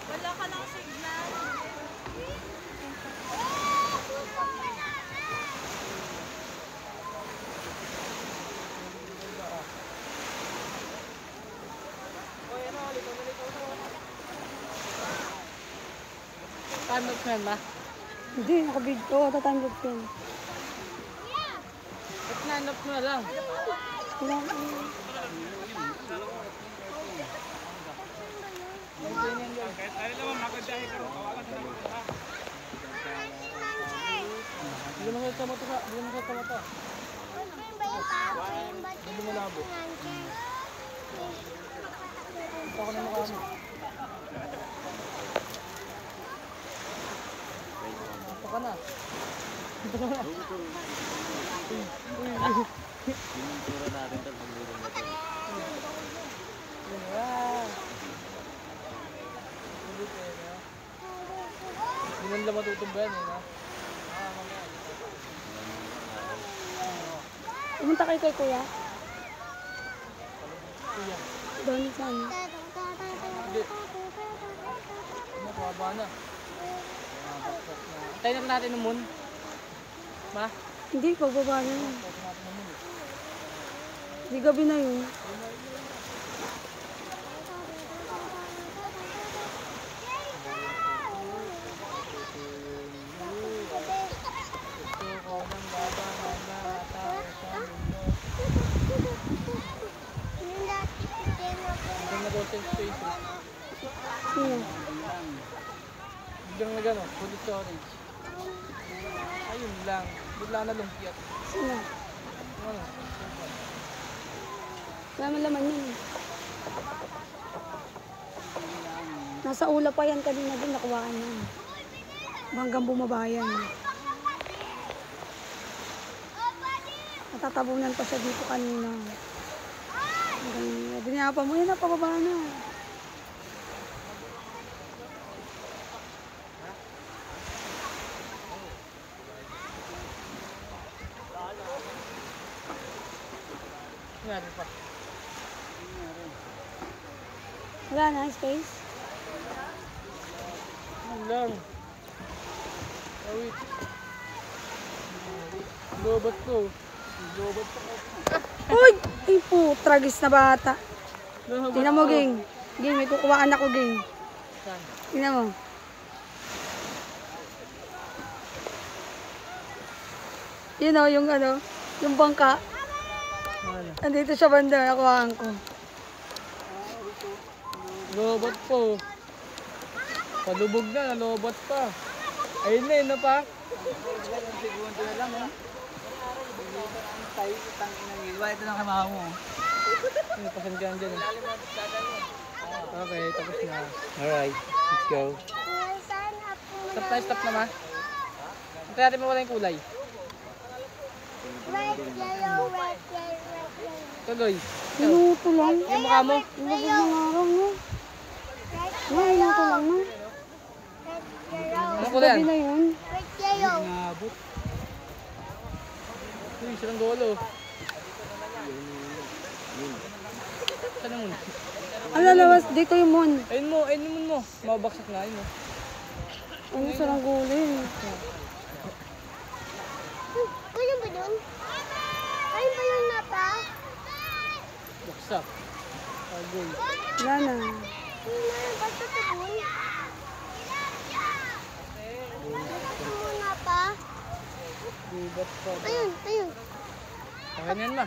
Wala ka lang signal. Time lapse yan ba? Hindi, nakabid ko. Time lapse yan. Ba't nanap mo na lang? Wala ko. Kahit tayo naman magadahin ka rin, kawalan na lang ito ha. Hindi mo sa mata. Hindi mo sa mata. Hindi mo labo. Ito ako na mukha mo. Ito ka na. Ito ka na. Pinuntura natin ito pag meron na ito. Wow! Hindi man lang matutumbayan eh, no? Pumunta kayo kay kuya? Kuya. Doon sa ano? Hindi. Ano, pababa na. Antayin na natin ng moon. Ma? Hindi, pagbaba na yun. Antayin natin ng moon. Di gabi na yun. Golden space. Sino? Biglang na gano'n, full storage. Ayun lang, bigla na lumpiat. Sino? Ano? Wala man laman yun. Nasa ula pa yan kanina din, nakuhaan yan. Hanggang bumaba yan. Natatabunan pa siya dito kanina. Dinapa mo yan, napababa na. Nangyari pa. Wala na, space. Ano lang. Awit. Lobot ko. Lobot ko. Uy! Ay po, tragis na bata. Lobot Tingnan mo, Ging. Ging, may kukuhaan ako, Ging. Saan? Tingnan mo. Yun o, yung ano, yung bangka. Ano? Andito siya banda, nakuhaan ko. Lobot ko. Palubog na, nalobot pa. Ayun na, yun na pa. Segundo na lang ha. Tayo itang inang iwa. Ito lang kamaha mo. Ano, pasanggan dyan eh. Okay, tapos na. Alright, let's go. Stop na ma. Ito natin mawala yung kulay. Tuloy. Minuto lang. Yung mukha mo. Lubog ng araw, no? Minuto lang, no? Anong kulay Gabi yan? na yun. Nabot. Uy, silang golo. Saan ang moon? Ang lalawas, dito yung moon. Ayun mo, mo. Mabaksak na, ayun mo. Ano sa rangguli? Ayun ba yun? Ayun ba yun na pa? Baksak. Agoy. Wala na. Basta sabon. Basta muna pa. Gubat pa. Ayun, ayun. Ayan yan ma.